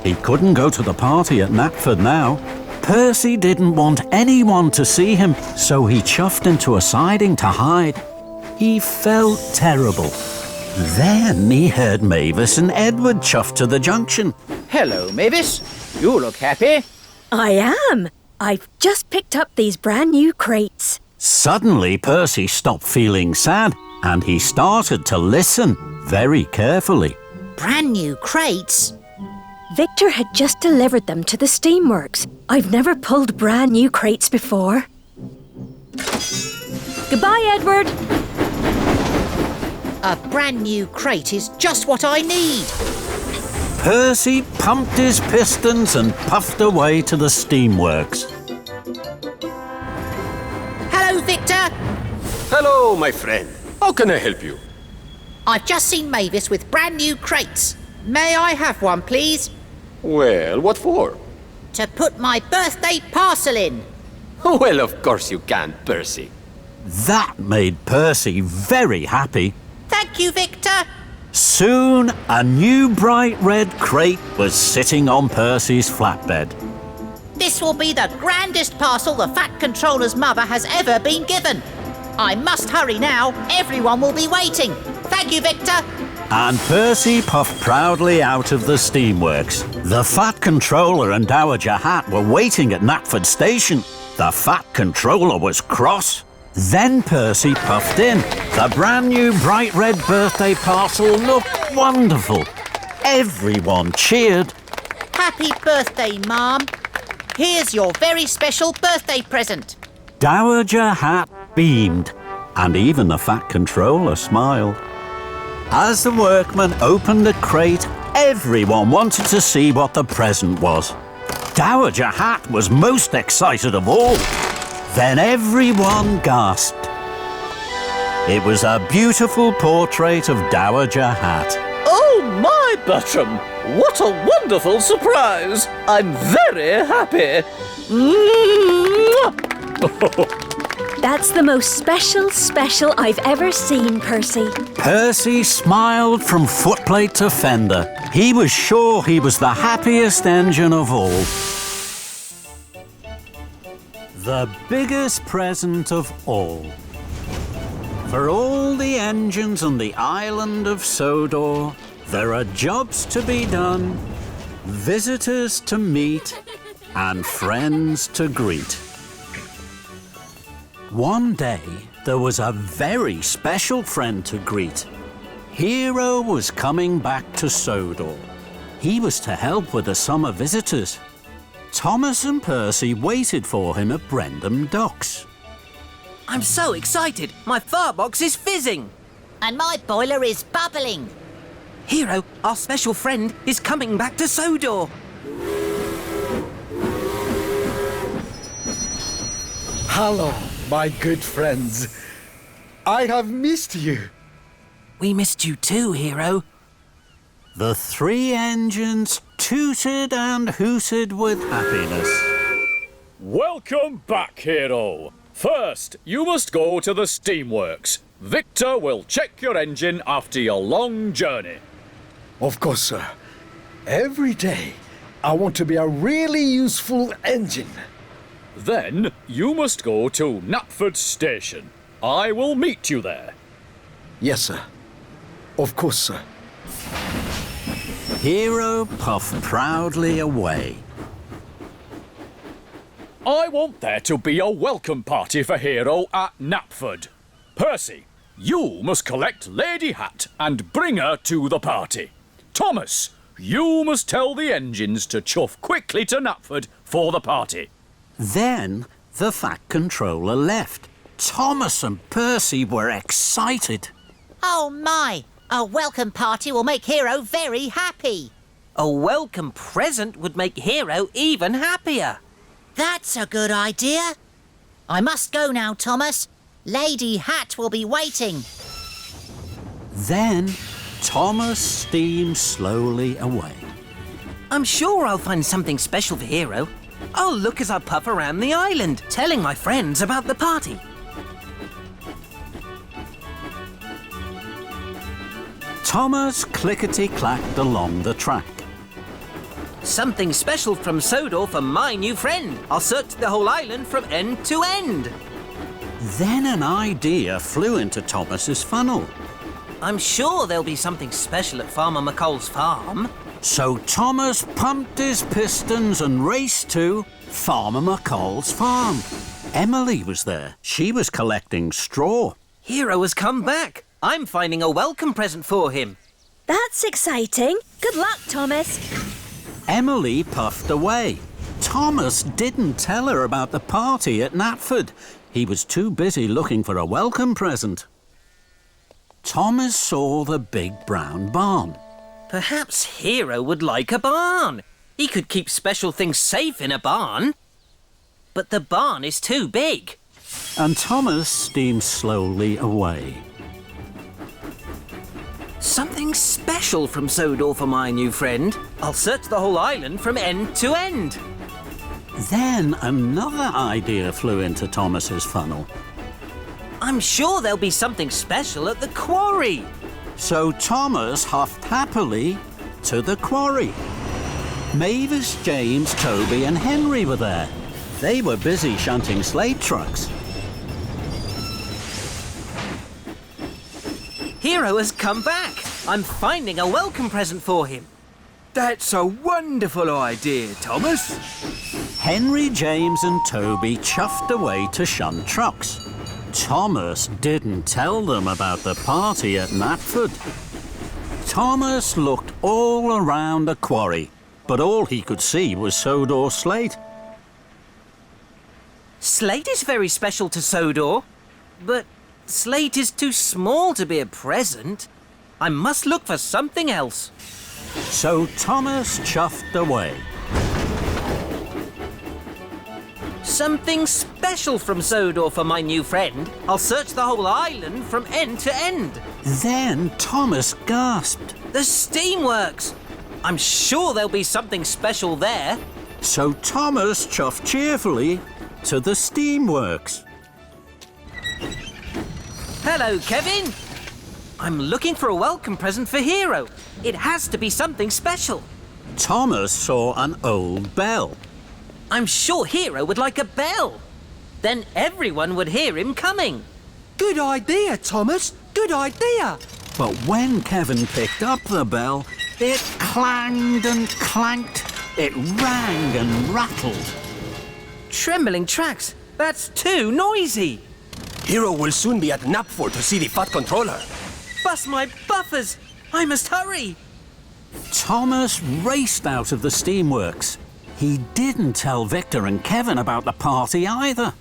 He couldn't go to the party at Knapford now. Percy didn't want anyone to see him, so he chuffed into a siding to hide. He felt terrible. Then he heard Mavis and Edward chuff to the junction. Hello, Mavis. You look happy. I am. I've just picked up these brand new crates. Suddenly, Percy stopped feeling sad and he started to listen very carefully. Brand new crates? Victor had just delivered them to the steamworks. I've never pulled brand new crates before. Goodbye, Edward. A brand new crate is just what I need. Percy pumped his pistons and puffed away to the steamworks. Hello, Victor. Hello, my friend. How can I help you? I've just seen Mavis with brand new crates. May I have one, please? Well, what for? To put my birthday parcel in. Well, of course you can, Percy. That made Percy very happy. Thank you, Victor. Soon, a new bright red crate was sitting on Percy's flatbed. This will be the grandest parcel the Fat Controller's mother has ever been given. I must hurry now. Everyone will be waiting. Thank you, Victor. And Percy puffed proudly out of the steamworks. The Fat Controller and Dowager Hatt were waiting at Knapford Station. The Fat Controller was cross. Then Percy puffed in. The brand new bright red birthday parcel looked wonderful. Everyone cheered. Happy birthday, Mom. Here's your very special birthday present. Dowager Hatt beamed, and even the Fat Controller smiled. As the workman opened the crate, everyone wanted to see what the present was. Dowager Hatt was most excited of all. Then everyone gasped. It was a beautiful portrait of Dowager Hatt. Oh, my Bertram! What a wonderful surprise! I'm very happy. That's the most special I've ever seen, Percy. Percy smiled from footplate to fender. He was sure he was the happiest engine of all. The biggest present of all. For all the engines on the Island of Sodor, there are jobs to be done, visitors to meet, and friends to greet. One day, there was a very special friend to greet. Hero was coming back to Sodor. He was to help with the summer visitors. Thomas and Percy waited for him at Brendam Docks. I'm so excited. My firebox is fizzing. And my boiler is bubbling. Hero, our special friend, is coming back to Sodor. Hello, my good friends. I have missed you. We missed you too, Hero. The three engines tooted and hooted with happiness. Welcome back, Hero. First, you must go to the steamworks. Victor will check your engine after your long journey. Of course, sir. Every day, I want to be a really useful engine. Then you must go to Knapford Station. I will meet you there. Yes, sir. Of course, sir. Hero puffed proudly away. I want there to be a welcome party for Hero at Knapford. Percy, you must collect Lady Hatt and bring her to the party. Thomas, you must tell the engines to chuff quickly to Knapford for the party. Then the Fat Controller left. Thomas and Percy were excited. Oh my! A welcome party will make Hero very happy. A welcome present would make Hero even happier. That's a good idea. I must go now, Thomas. Lady Hatt will be waiting. Then Thomas steamed slowly away. I'm sure I'll find something special for Hero. I'll look as I puff around the island, telling my friends about the party. Thomas clickety-clacked along the track. Something special from Sodor for my new friend. I'll search the whole island from end to end. Then an idea flew into Thomas's funnel. I'm sure there'll be something special at Farmer McColl's farm. So Thomas pumped his pistons and raced to Farmer McColl's farm. Emily was there. She was collecting straw. Hero has come back. I'm finding a welcome present for him. That's exciting. Good luck, Thomas. Emily puffed away. Thomas didn't tell her about the party at Knapford. He was too busy looking for a welcome present. Thomas saw the big brown barn. Perhaps Hero would like a barn. He could keep special things safe in a barn. But the barn is too big. And Thomas steamed slowly away. Something special from Sodor for my new friend. I'll search the whole island from end to end. Then another idea flew into Thomas's funnel. I'm sure there'll be something special at the quarry. So Thomas huffed happily to the quarry. Mavis, James, Toby and Henry were there. They were busy shunting slate trucks. Hero has come back. I'm finding a welcome present for him. That's a wonderful idea, Thomas. Henry, James and Toby chuffed away to shunt trucks. Thomas didn't tell them about the party at Knapford. Thomas looked all around the quarry, but all he could see was Sodor slate. Slate is very special to Sodor, but slate is too small to be a present. I must look for something else. So Thomas chuffed away. Something special from Sodor for my new friend. I'll search the whole island from end to end. Then Thomas gasped. The steamworks! I'm sure there'll be something special there. So Thomas chuffed cheerfully to the steamworks. Hello, Kevin. I'm looking for a welcome present for Hero. It has to be something special. Thomas saw an old bell. I'm sure Hero would like a bell. Then everyone would hear him coming. Good idea, Thomas. Good idea. But when Kevin picked up the bell, it clanged and clanked. It rang and rattled. Trembling tracks. That's too noisy. Hero will soon be at Knapford to see the Fat Controller. Bust my buffers. I must hurry. Thomas raced out of the steamworks. He didn't tell Victor and Kevin about the party either.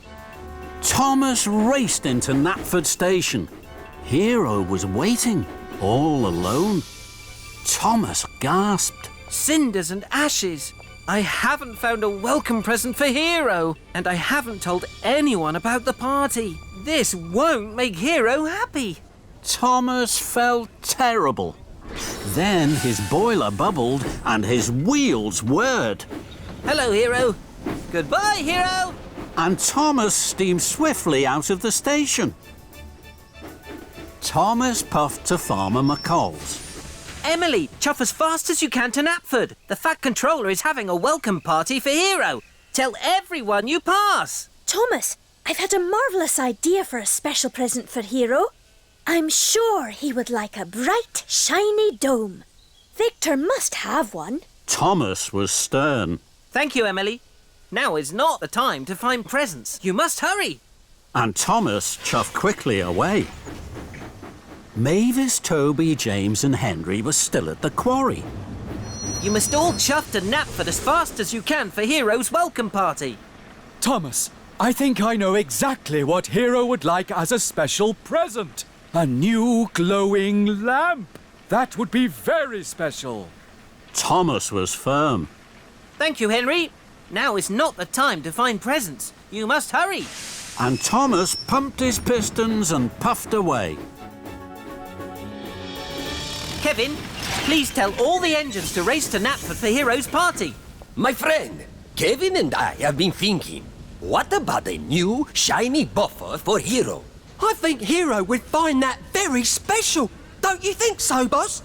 Thomas raced into Knapford Station. Hero was waiting, all alone. Thomas gasped. Cinders and ashes. I haven't found a welcome present for Hero, and I haven't told anyone about the party. This won't make Hero happy. Thomas felt terrible. Then his boiler bubbled and his wheels whirred. Hello, Hero. Goodbye, Hero. And Thomas steamed swiftly out of the station. Thomas puffed to Farmer McColl's. Emily, chuff as fast as you can to Knapford. The Fat Controller is having a welcome party for Hero. Tell everyone you pass. Thomas, I've had a marvellous idea for a special present for Hero. I'm sure he would like a bright, shiny dome. Victor must have one. Thomas was stern. Thank you, Emily. Now is not the time to find presents. You must hurry. And Thomas chuffed quickly away. Mavis, Toby, James and Henry were still at the quarry. You must all chuff to Knapford as fast as you can for Hero's welcome party. Thomas, I think I know exactly what Hero would like as a special present. A new glowing lamp. That would be very special. Thomas was firm. Thank you, Henry. Now is not the time to find presents. You must hurry. And Thomas pumped his pistons and puffed away. Kevin, please tell all the engines to race to Knapford for Hero's party. My friend, Kevin and I have been thinking, what about a new, shiny buffer for Hero? I think Hero would find that very special. Don't you think so, boss?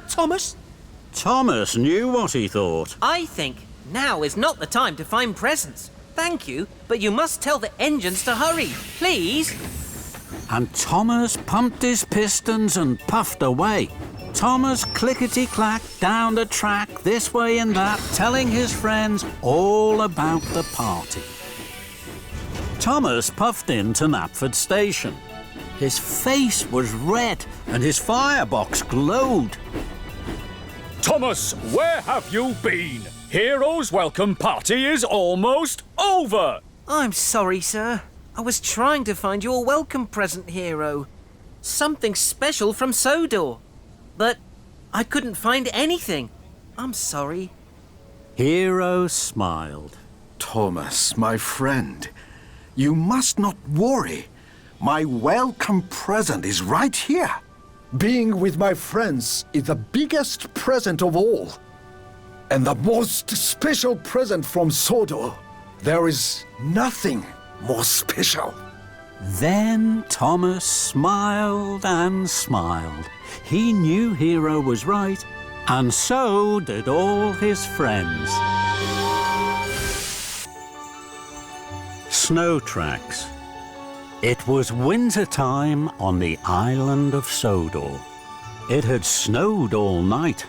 Thomas? Thomas knew what he thought. I think now is not the time to find presents. Thank you, but you must tell the engines to hurry, please. And Thomas pumped his pistons and puffed away. Thomas clickety-clacked down the track this way and that, telling his friends all about the party. Thomas puffed into Knapford Station. His face was red and his firebox glowed. Thomas, where have you been? Hero's welcome party is almost over. I'm sorry, sir. I was trying to find your welcome present, Hero. Something special from Sodor. But I couldn't find anything. I'm sorry. Hero smiled. Thomas, my friend, you must not worry. My welcome present is right here. Being with my friends is the biggest present of all. And the most special present from Sodor. There is nothing more special. Then Thomas smiled and smiled. He knew Hero was right, and so did all his friends. Snow tracks. It was winter time on the Island of Sodor. It had snowed all night.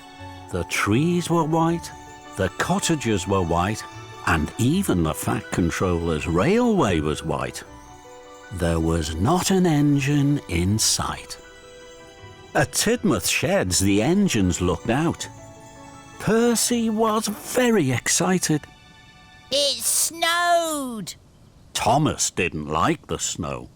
The trees were white, the cottages were white, and even the Fat Controller's railway was white. There was not an engine in sight. At Tidmouth Sheds, the engines looked out. Percy was very excited. It snowed! Thomas didn't like the snow.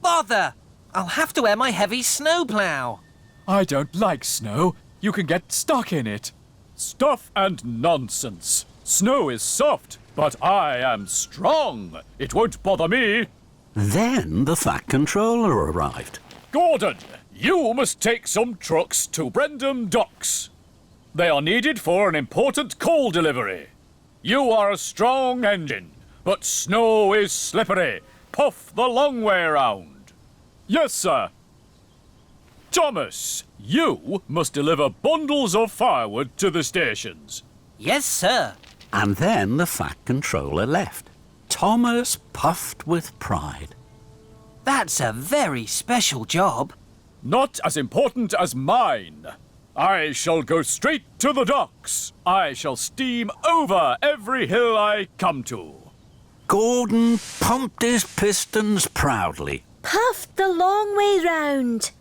Bother! I'll have to wear my heavy snowplow. I don't like snow. You can get stuck in it. Stuff and nonsense. Snow is soft, but I am strong. It won't bother me. Then the Fat Controller arrived. Gordon, you must take some trucks to Brendam Docks. They are needed for an important coal delivery. You are a strong engine, but snow is slippery. Puff the long way round. Yes, sir. Thomas, you must deliver bundles of firewood to the stations. Yes, sir. And then the Fat Controller left. Thomas puffed with pride. That's a very special job. Not as important as mine. I shall go straight to the docks. I shall steam over every hill I come to. Gordon pumped his pistons proudly. Puffed the long way round.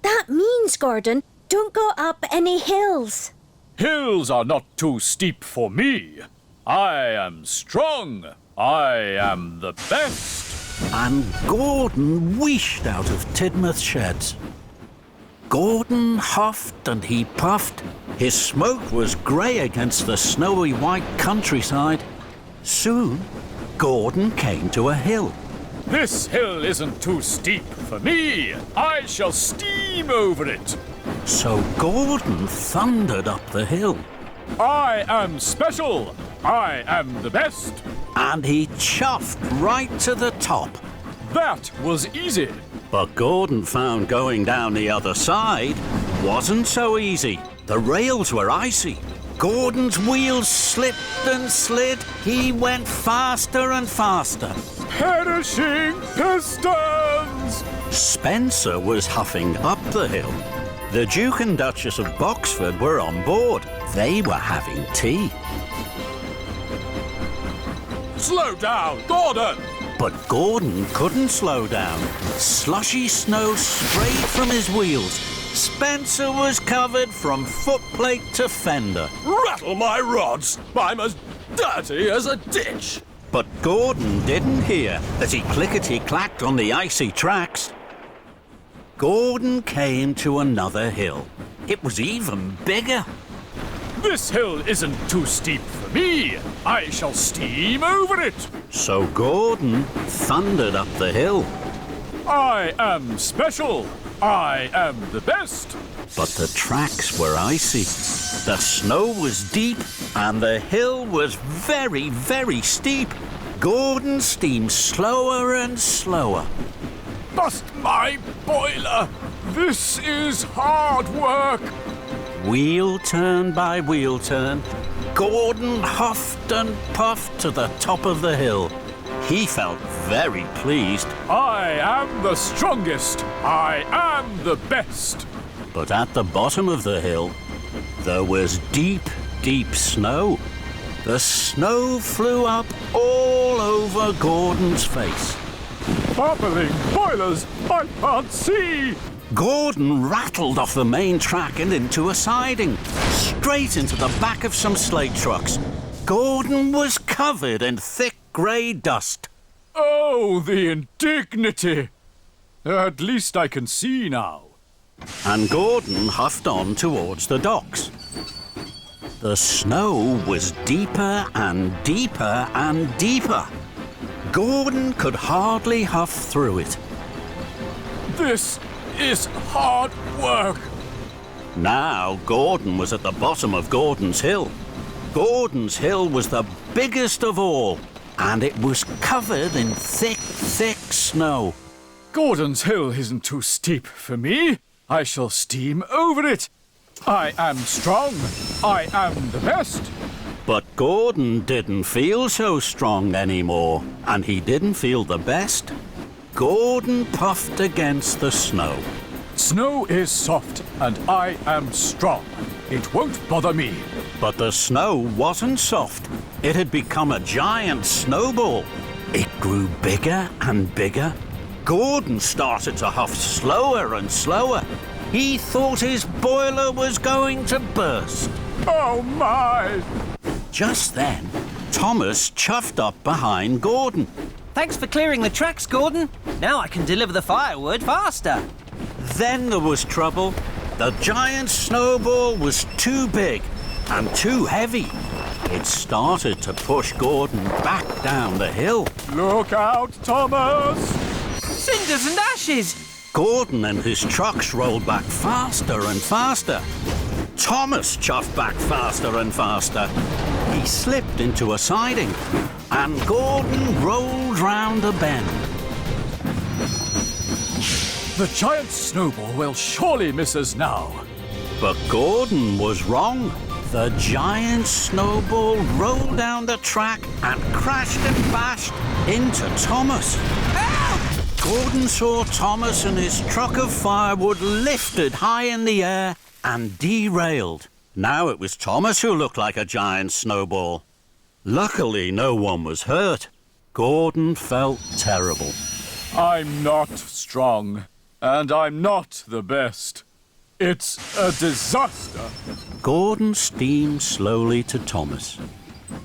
That means, Gordon, don't go up any hills. Hills are not too steep for me. I am strong. I am the best. And Gordon wheeshed out of Tidmouth Sheds. Gordon huffed and he puffed. His smoke was grey against the snowy white countryside. Soon, Gordon came to a hill. This hill isn't too steep for me. I shall steam over it. So Gordon thundered up the hill. I am special. I am the best. And he chuffed right to the top. That was easy. But Gordon found going down the other side wasn't so easy. The rails were icy. Gordon's wheels slipped and slid. He went faster and faster. Perishing pistons! Spencer was huffing up the hill. The Duke and Duchess of Boxford were on board. They were having tea. Slow down, Gordon! But Gordon couldn't slow down. Slushy snow sprayed from his wheels. Spencer was covered from footplate to fender. Rattle my rods! I'm as dirty as a ditch! But Gordon didn't hear as he clickety-clacked on the icy tracks. Gordon came to another hill. It was even bigger. This hill isn't too steep for me. I shall steam over it. So Gordon thundered up the hill. I am special. I am the best. But the tracks were icy. The snow was deep and the hill was very, very steep. Gordon steamed slower and slower. Bust my boiler. This is hard work. Wheel turn by wheel turn, Gordon huffed and puffed to the top of the hill. He felt very pleased. I am the strongest. I am the best. But at the bottom of the hill, there was deep, deep snow. The snow flew up all over Gordon's face. Bubbling boilers, I can't see. Gordon rattled off the main track and into a siding, straight into the back of some slate trucks. Gordon was covered in thick grey dust. Oh, the indignity! At least I can see now. And Gordon huffed on towards the docks. The snow was deeper and deeper and deeper. Gordon could hardly huff through it. This is hard work. Now Gordon was at the bottom of Gordon's Hill. Gordon's Hill was the biggest of all, and it was covered in thick, thick snow. Gordon's Hill isn't too steep for me. I shall steam over it. I am strong. I am the best. But Gordon didn't feel so strong anymore, and he didn't feel the best. Gordon puffed against the snow. Snow is soft, and I am strong. It won't bother me. But the snow wasn't soft. It had become a giant snowball. It grew bigger and bigger. Gordon started to huff slower and slower. He thought his boiler was going to burst. Oh, my! Just then, Thomas chuffed up behind Gordon. Thanks for clearing the tracks, Gordon. Now I can deliver the firewood faster. Then there was trouble. The giant snowball was too big and too heavy. It started to push Gordon back down the hill. Look out, Thomas! Cinders and ashes! Gordon and his trucks rolled back faster and faster. Thomas chuffed back faster and faster. He slipped into a siding, and Gordon rolled round a bend. The giant snowball will surely miss us now. But Gordon was wrong. The giant snowball rolled down the track and crashed and bashed into Thomas. Gordon saw Thomas and his truck of firewood lifted high in the air and derailed. Now it was Thomas who looked like a giant snowball. Luckily, no one was hurt. Gordon felt terrible. I'm not strong, and I'm not the best. It's a disaster. Gordon steamed slowly to Thomas.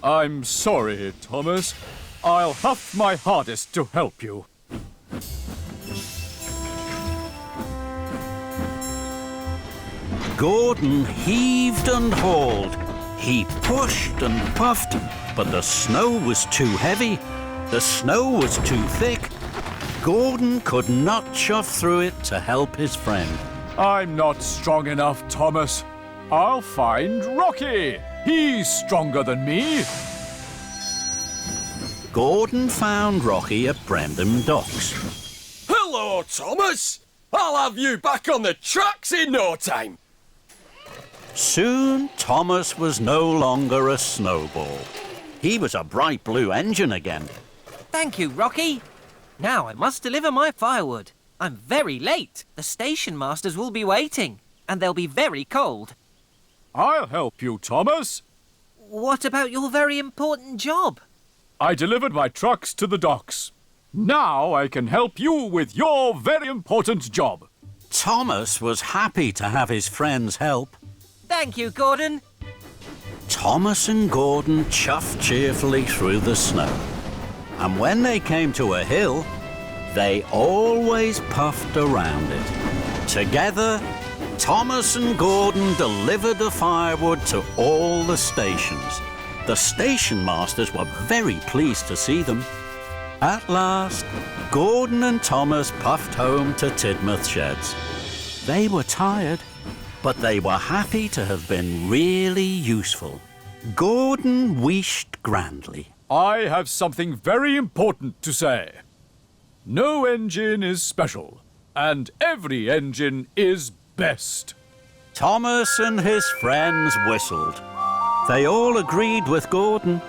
I'm sorry, Thomas. I'll huff my hardest to help you. Gordon heaved and hauled. He pushed and puffed, but the snow was too heavy. The snow was too thick. Gordon could not chuff through it to help his friend. I'm not strong enough, Thomas. I'll find Rocky. He's stronger than me. Gordon found Rocky at Brendam Docks. Hello, Hello, Thomas. I'll have you back on the tracks in no time. Soon, Thomas was no longer a snowball. He was a bright blue engine again. Thank you, Rocky. Now I must deliver my firewood. I'm very late. The station masters will be waiting, and they'll be very cold. I'll help you, Thomas. What about your very important job? I delivered my trucks to the docks. Now I can help you with your very important job. Thomas was happy to have his friends help. Thank you, Gordon. Thomas and Gordon chuffed cheerfully through the snow. And when they came to a hill, they always puffed around it. Together, Thomas and Gordon delivered the firewood to all the stations. The station masters were very pleased to see them. At last, Gordon and Thomas puffed home to Tidmouth Sheds. They were tired, but they were happy to have been really useful. Gordon wished grandly. I have something very important to say. No engine is special, and every engine is best. Thomas and his friends whistled. They all agreed with Gordon.